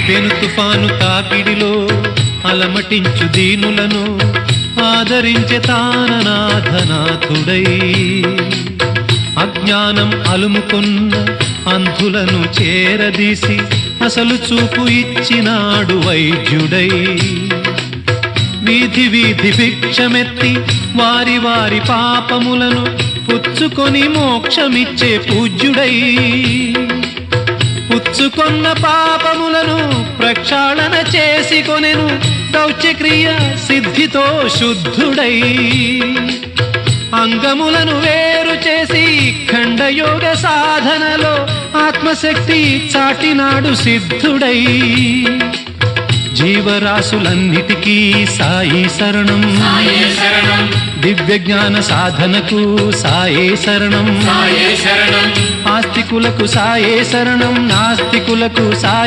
పెను తుఫాను తాకిడిలో అలమటించు దీనులను ఆదరించే తాననాథనాథుడై, అజ్ఞానం అలుముకున్న అంధులను చేరదీసి అసలు చూపు ఇచ్చినాడు వైద్యుడై, వీధి వీధి భిక్షమెత్తి వారి వారి పాపములను పుచ్చుకొని మోక్షమిచ్చే పూజ్యుడై, పుచ్చుకొన్న పాపములను ప్రక్షాళన చేసి కొనెను దౌత్యక్రియ సిద్ధితో శుద్ధుడై, అంగములను వేరు చేసి ఖండయోగ సాధనలో ఆత్మశక్తి చాటినాడు సిద్ధుడై, జీవరాశులన్నిటికీ సాయి శరణం, దివ్య జ్ఞాన సాధనకు సాయే శరణం, ఆస్తికులకు సాయే శరణం, నాస్తికులకు సాయి